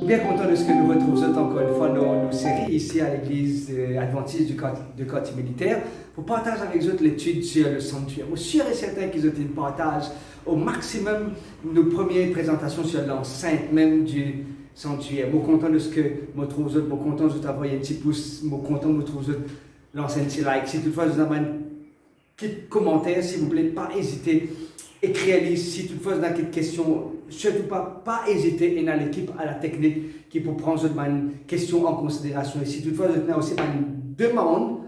Bien content de ce que nous retrouvons encore une fois dans nos séries ici à l'église adventiste de quartier militaire pour partager avec vous l'étude sur le sanctuaire. Je suis sûr et certain qu'ils ont une partage au maximum nos premières présentations sur l'enceinte même du sanctuaire. Je suis content de ce que je trouve, je suis content de vous envoyer un petit pouce, je suis content de vous trouver l'enceinte like. Si toutefois vous avez un petit commentaire, s'il vous plaît, pas hésiter. Écrivez si toutefois vous avez une question, surtout pas hésiter et dans l'équipe à la technique qui peut prendre une question en considération. Et si toutefois vous avez aussi une demande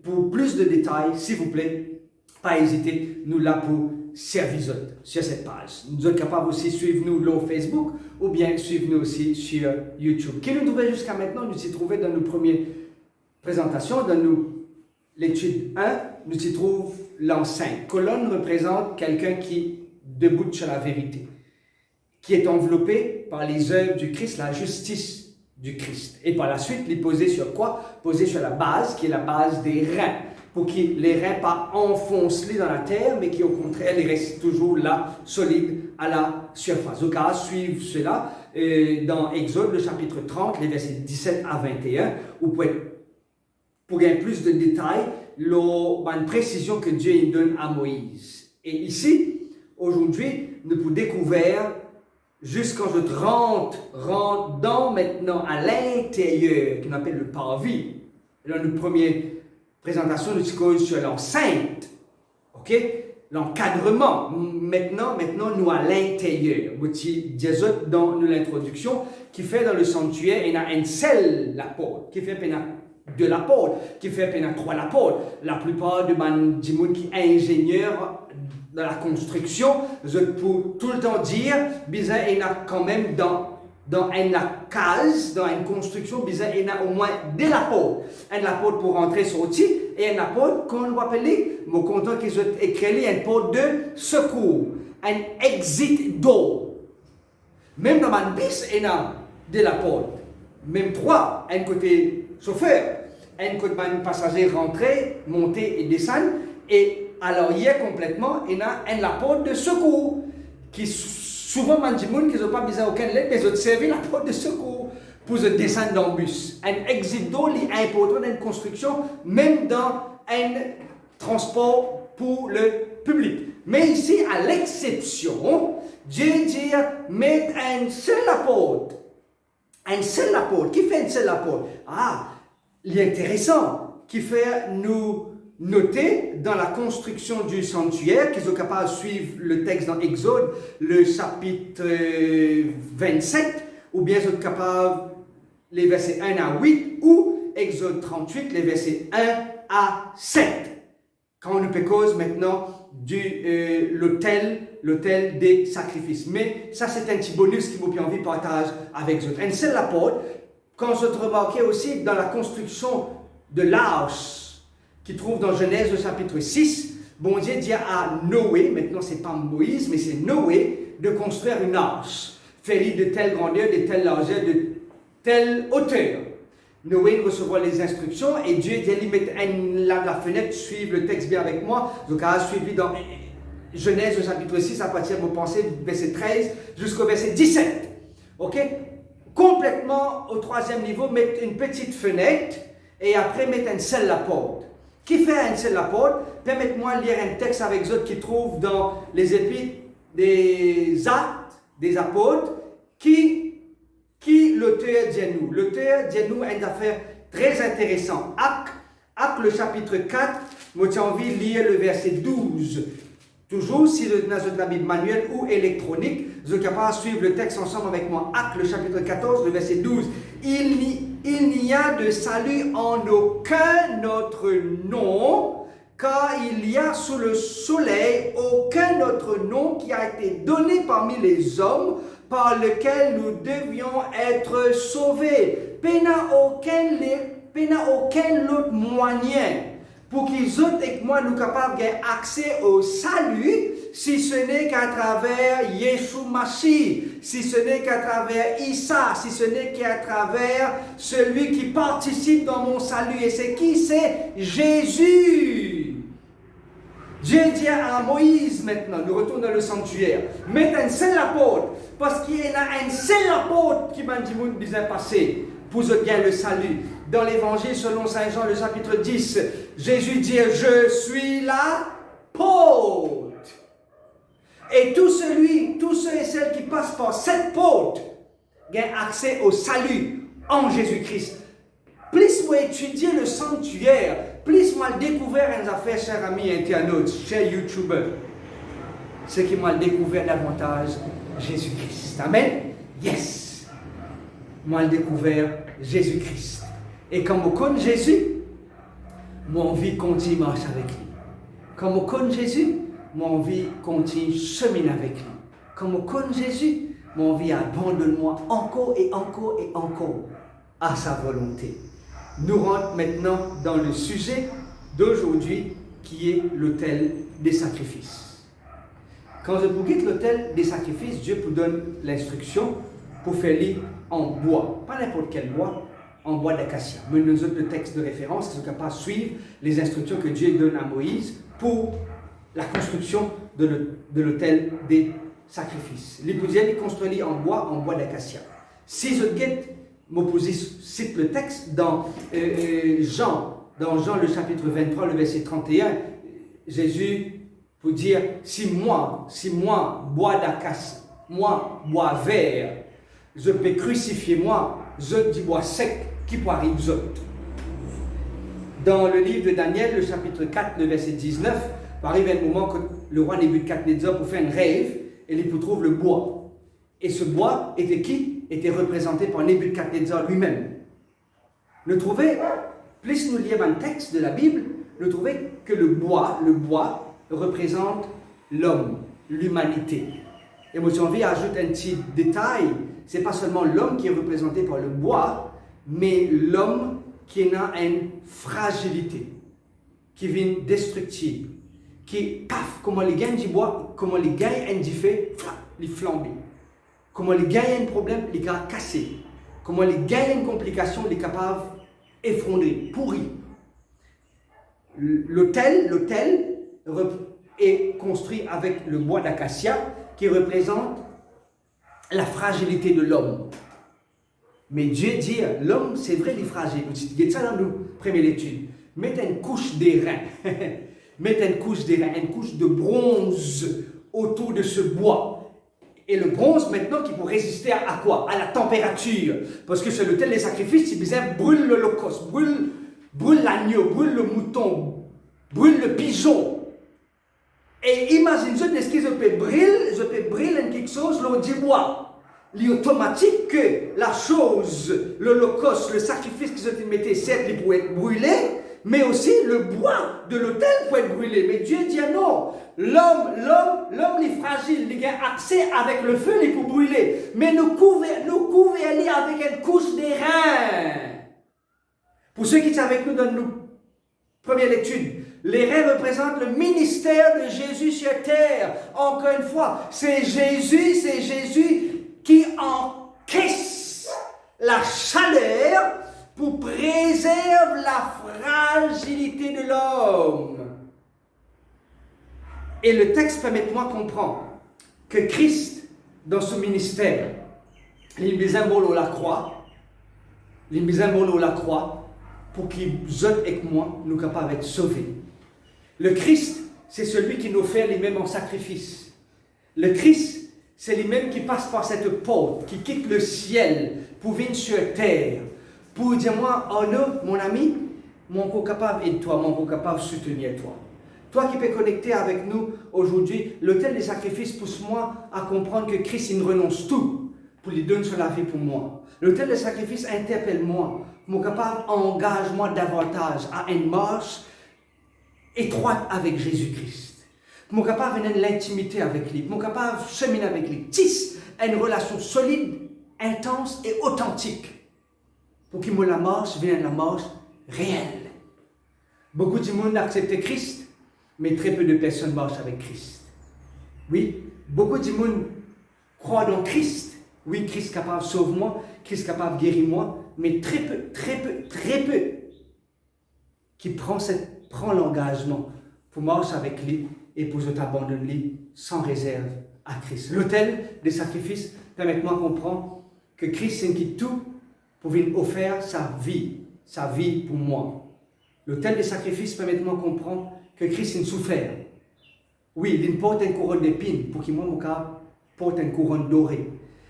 pour plus de détails, s'il vous plaît, pas hésiter, nous là pour servir sur cette page. Nous sommes capables aussi de suivre nous sur Facebook ou bien suivre nous aussi sur YouTube. Qui nous trouvait jusqu'à maintenant, nous s'y trouvait dans nos premières présentations, dans l'étude 1, nous y trouvons l'enceinte. Colonne représente quelqu'un qui deboute sur la vérité, qui est enveloppé par les œuvres du Christ, la justice du Christ. Et par la suite, il est posé sur quoi? Posé sur la base, qui est la base des reins, pour que les reins pas enfoncent dans la terre, mais qui au contraire, ils restent toujours là, solides à la surface. Donc, à suivre cela dans Exode, le chapitre 30, les versets 17 à 21, où pour gagner plus de détails, une précision que Dieu donne à Moïse. Et ici, aujourd'hui, nous pouvons découvrir jusqu'à quand je rentre dans maintenant à l'intérieur, qu'on appelle le parvis. Dans notre première présentation, nous discutons sur l'enceinte, ok? L'encadrement. Maintenant, nous à l'intérieur. Dans l'introduction, qui fait dans le sanctuaire, il y a un seul apôtre, qui fait de l'apôtre, qui fait trois l'apôtre. La plupart de gens qui sont ingénieurs dans la construction, je peux tout le temps dire, il y a quand même dans une case, dans une construction, il y a au moins deux apôtres. Un apôtre pour rentrer, sortir, et un apôtre qu'on va appeler, je suis content qu'ils ont écrit un apôtre de secours, un exit door. Même dans un bus, il y a deux apôtres. Même trois, un côté chauffeur, un côté passager rentrer, monter et descendre, et à l'arrière complètement, il y a un apôtre de secours, qui souvent, les gens qui n'ont pas besoin aucun lettre, mais ils ont servi l'apôtre de secours pour se descendre dans le bus. Un exit door est important dans une construction, même dans un transport pour le public. Mais ici, à l'exception, Dieu dit, mettre un seul apôtre. Un seul apôtre. Qui fait un seul apôtre? Il est intéressant, qui fait nous noter dans la construction du sanctuaire, qu'ils sont capables de suivre le texte dans Exode, le chapitre 27, ou bien ils sont capables les versets 1 à 8, ou Exode 38, les versets 1 à 7. Quand on peut cause maintenant de l'autel des sacrifices. Mais ça, c'est un petit bonus qui m'a envie de partager avec vous. Un seul apôtre, quand je remarquais aussi dans la construction de l'arche, qui trouve dans Genèse au chapitre 6, bon Dieu dit à Noé, maintenant c'est pas Moïse, mais c'est Noé, de construire une arche, faire de telle grandeur, de telle largeur, de telle hauteur. Noé recevra les instructions et Dieu dit à mettre la fenêtre, suivre le texte bien avec moi. Donc, il a suivi dans Genèse au chapitre 6, à partir de vos pensées, verset 13 jusqu'au verset 17. Ok? Complètement au troisième niveau, mettre une petite fenêtre et après mettre un seul apôtre. Qui fait un seul apôtre? Permettez-moi de lire un texte avec vous qui trouve dans les épîtres des Actes des apôtres qui l'auteur dit à nous. L'auteur dit à nous une affaire très intéressante. Actes, le chapitre 4, moi j'ai envie de lire le verset 12. Toujours, si vous avez la Bible manuelle ou électronique, vous êtes capable de suivre le texte ensemble avec moi. Actes, le chapitre 14, le verset 12. Il n'y a de salut en aucun autre nom, car il y a sous le soleil aucun autre nom qui a été donné parmi les hommes par lequel nous devions être sauvés. Il n'y a aucun autre moyen pour qu'ils autres et que moi nous capables d'avoir accès au salut, si ce n'est qu'à travers Yeshua Mashiach, si ce n'est qu'à travers Issa, si ce n'est qu'à travers celui qui participe dans mon salut. Et c'est qui? C'est Jésus. Dieu dit à Moïse maintenant, nous retournons dans le sanctuaire, mets un seul apôtre, parce qu'il y a un seul apôtre qui m'a dit bien passé pour gagner le salut. Dans l'évangile selon Saint Jean, le chapitre 10, Jésus dit, je suis l'apôtre. Et tous ceux et celles qui passent par cette porte gagnent accès au salut en Jésus-Christ. Plus moi étudier le sanctuaire, plus moi découvert une affaire, chers amis internautes, chers youtubeurs, c'est qui m'a découvert davantage Jésus-Christ. Amen? Yes! Moi découvert Jésus-Christ. Et quand on connaît Jésus, mon vie continue à marcher avec lui. Quand on connaît Jésus, mon vie continue à cheminer avec lui. Quand on connaît Jésus, mon vie abandonne-moi encore et encore et encore à sa volonté. Nous rentrons maintenant dans le sujet d'aujourd'hui qui est l'autel des sacrifices. Quand vous quittez l'autel des sacrifices, Dieu vous donne l'instruction pour faire lire en bois. Pas n'importe quel bois, en bois d'acacia. Mais nous avons le texte de référence qui sont capables de suivre les instructions que Dieu donne à Moïse pour la construction de l'autel des sacrifices. Les poussières sont construites en bois d'acacia. Si je guette, cite le texte dans Jean le chapitre 23, le verset 31, Jésus pour dire, si moi, bois d'acacia, moi, bois vert, je peux crucifier moi, je dis bois sec, qui peut arriver aux autres. Dans le livre de Daniel, le chapitre 4, le verset 19, arrive un moment que le roi Nebuchadnezzar pour faire un rêve, et il trouve le bois. Et ce bois était qui? Était représenté par Nebuchadnezzar lui-même. Nous trouvons, plus nous lisons un texte de la Bible, nous trouvons que le bois représente l'homme, l'humanité. Et moi j'ai envie d'ajouter un petit détail, c'est pas seulement l'homme qui est représenté par le bois, mais l'homme qui a une fragilité, qui vient destructible, qui, paf, comment les gagne du bois, comment les gagne un défait, les flamber. Comment les gagne un problème, les gars cassés. Comment les gagne une complication, les capables effondrer, pourrir. L'autel est construit avec le bois d'acacia qui représente la fragilité de l'homme. Mais Dieu dit, l'homme, c'est vrai, il est fragile. Il y a ça dans nos premières études. Mettez une couche d'airain. Mettez une couche d'airain, une couche de bronze autour de ce bois. Et le bronze, maintenant, qui peut résister à quoi? À la température. Parce que sur l'autel des sacrifices, il disait brûle l'holocauste, brûle l'agneau, brûle le mouton, brûle le pigeon. Et imaginez-vous, est-ce que je peux brûler quelque chose, l'on dit bois. Il est automatique que la chose, l'holocauste, le sacrifice que je mettais, certes, il pouvait être brûlé, mais aussi le bois de l'autel peut être brûlé. Mais Dieu dit non, l'homme est fragile, il a accès avec le feu, il peut brûler. Mais nous couvrons avec une couche d'airain. Pour ceux qui sont avec nous dans nos premières lectures, l'airain représente le ministère de Jésus sur terre. Encore une fois, c'est Jésus qui encaisse la chaleur pour préserver la fragilité de l'homme. Et le texte permet-moi de comprendre que Christ, dans ce ministère, il met un symbole à la croix, pour qu'il jette avec moi, nous capables d'être sauvés. Le Christ, c'est celui qui nous fait lui-même en sacrifice. Le Christ, c'est lui-même qui passe par cette porte, qui quitte le ciel pour venir sur terre, pour dire moi, oh non, mon ami, mon corps capable de toi, mon corps capable de soutenir toi. Toi qui peux connecter avec nous aujourd'hui, l'autel des sacrifices pousse-moi à comprendre que Christ il renonce tout pour lui donner sur la vie pour moi. L'autel des sacrifices interpelle-moi, mon capable engage-moi davantage à une marche étroite avec Jésus-Christ. Mon capable de l'intimité avec lui, mon capable de cheminer avec lui, tisse une relation solide, intense et authentique. Pour que la marche vienne la marche réelle. Beaucoup de monde acceptent Christ, mais très peu de personnes marchent avec Christ. Oui, beaucoup de monde croient dans Christ. Oui, Christ est capable de sauver moi, Christ est capable de guérir moi, mais très peu qui prend l'engagement pour marcher avec lui et pour t'abandonner sans réserve à Christ. L'autel des sacrifices, permettez-moi de comprendre que Christ c'est qui tout pour venir offrir sa vie pour moi. L'autel des sacrifices, permettez-moi de comprendre que Christ a souffert. Oui, il porte une couronne d'épines pour qu'il porte une couronne dorée.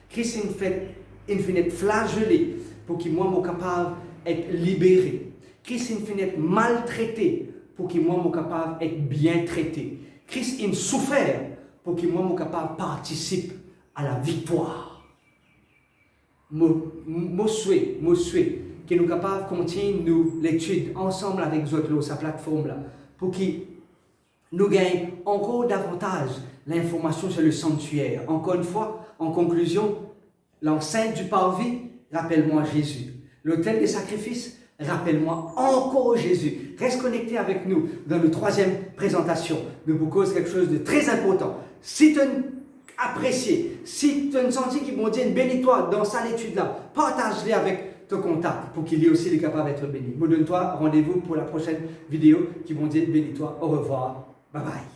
Christ a fait flagellé pour qu'il soit capable d'être libéré. Christ a fait maltraité pour qu'il soit capable d'être bien traité. Christ a souffert pour qu'il soit capable de participer à la victoire. Je souhaite que nous sommes capables de continuer l'étude ensemble avec vous sur sa plateforme là, pour que nous gagnons encore davantage l'information sur le sanctuaire. Encore une fois, en conclusion, l'enceinte du parvis, rappelle-moi Jésus. L'autel des sacrifices, rappelle-moi encore Jésus. Reste connecté avec nous dans la troisième présentation. Nous vous cause quelque chose de très important. Si tu as apprécié, si tu as senti qu'il m'a dit une bénédiction dans cette étude-là, partage-les avec ton contact pour qu'il y ait aussi les capables d'être bénis. Vous donne-toi rendez-vous pour la prochaine vidéo qui vont dire bénis-toi. Au revoir. Bye bye.